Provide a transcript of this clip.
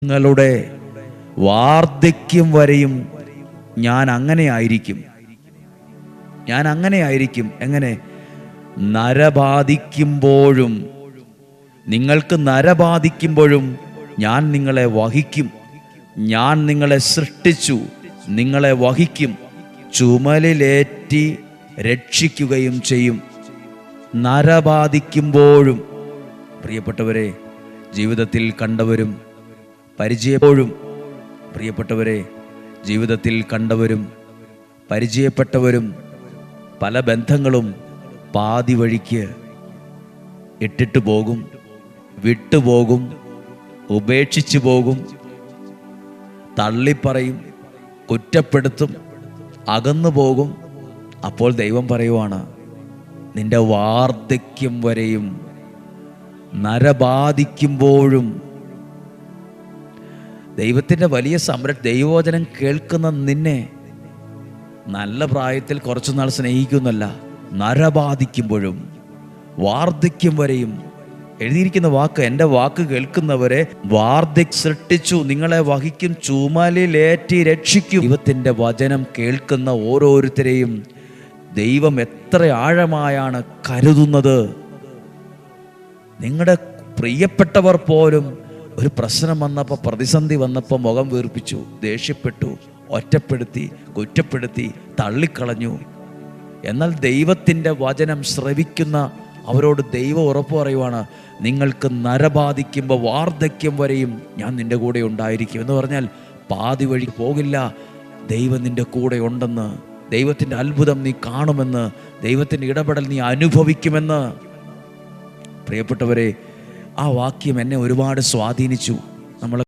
നിങ്ങളുടെ വാർദ്ധക്യം വരെയും ഞാൻ അങ്ങനെ ആയിരിക്കും. എങ്ങനെ? നരബാധിക്കുമ്പോഴും, നിങ്ങൾക്ക് നരബാധിക്കുമ്പോഴും ഞാൻ നിങ്ങളെ വഹിക്കും. ഞാൻ നിങ്ങളെ സൃഷ്ടിച്ചു, നിങ്ങളെ വഹിക്കും, ചുമലിലേറ്റി രക്ഷിക്കുകയും ചെയ്യും. നരബാധിക്കുമ്പോഴും. പ്രിയപ്പെട്ടവരെ, ജീവിതത്തിൽ കണ്ടവരും പരിചയപ്പോഴും, പ്രിയപ്പെട്ടവരെ, ജീവിതത്തിൽ കണ്ടവരും പരിചയപ്പെട്ടവരും പല ബന്ധങ്ങളും പാതി വഴിക്ക് ഇട്ടിട്ട് പോകും, വിട്ടുപോകും, ഉപേക്ഷിച്ചു പോകും, തള്ളിപ്പറയും, കുറ്റപ്പെടുത്തും, അകന്നു പോകും. അപ്പോൾ ദൈവം പറയുവാണ്, നിന്റെ വാർദ്ധക്യം വരെയും നരബാധിക്കുമ്പോഴും. ദൈവത്തിൻ്റെ വലിയ ദൈവവചനം കേൾക്കുന്ന നിന്നെ നല്ല പ്രായത്തിൽ കുറച്ചു നാൾ സ്നേഹിക്കുന്നല്ല, നരബാധിക്കുമ്പോഴും വാർദ്ധക്യം വരെയും. എഴുതിയിരിക്കുന്ന വാക്ക്, എൻ്റെ വാക്ക് കേൾക്കുന്നവരെ സൃഷ്ടിച്ചു, നിങ്ങളെ വഹിക്കും, ചുമലിലേറ്റി രക്ഷിക്കും. ദൈവത്തിൻ്റെ വചനം കേൾക്കുന്ന ഓരോരുത്തരെയും ദൈവം എത്ര ആഴമായാണ് കരുതുന്നത്. നിങ്ങളുടെ പ്രിയപ്പെട്ടവർ പോലും ഒരു പ്രശ്നം വന്നപ്പോൾ, പ്രതിസന്ധി വന്നപ്പോൾ മുഖം വീർപ്പിച്ചു, ദേഷ്യപ്പെട്ടു, ഒറ്റപ്പെടുത്തി, കുറ്റപ്പെടുത്തി, തള്ളിക്കളഞ്ഞു. എന്നാൽ ദൈവത്തിൻ്റെ വചനം ശ്രവിക്കുന്ന അവരോട് ദൈവം ഉറപ്പ് പറയുവാണ്, നിങ്ങൾക്ക് നരബാധിക്കുമ്പോൾ വാർദ്ധക്യം വരെയും ഞാൻ നിൻ്റെ കൂടെ ഉണ്ടായിരിക്കും. എന്ന് പറഞ്ഞാൽ പാതി വഴി പോകില്ല, ദൈവം നിൻ്റെ കൂടെ ഉണ്ടെന്ന്, ദൈവത്തിൻ്റെ അത്ഭുതം നീ കാണുമെന്ന്, ദൈവത്തിൻ്റെ ഇടപെടൽ നീ അനുഭവിക്കുമെന്ന്. പ്രിയപ്പെട്ടവരെ, ആ വാക്യം എന്നെ ഒരുപാട് സ്വാധീനിച്ചു. നമ്മൾ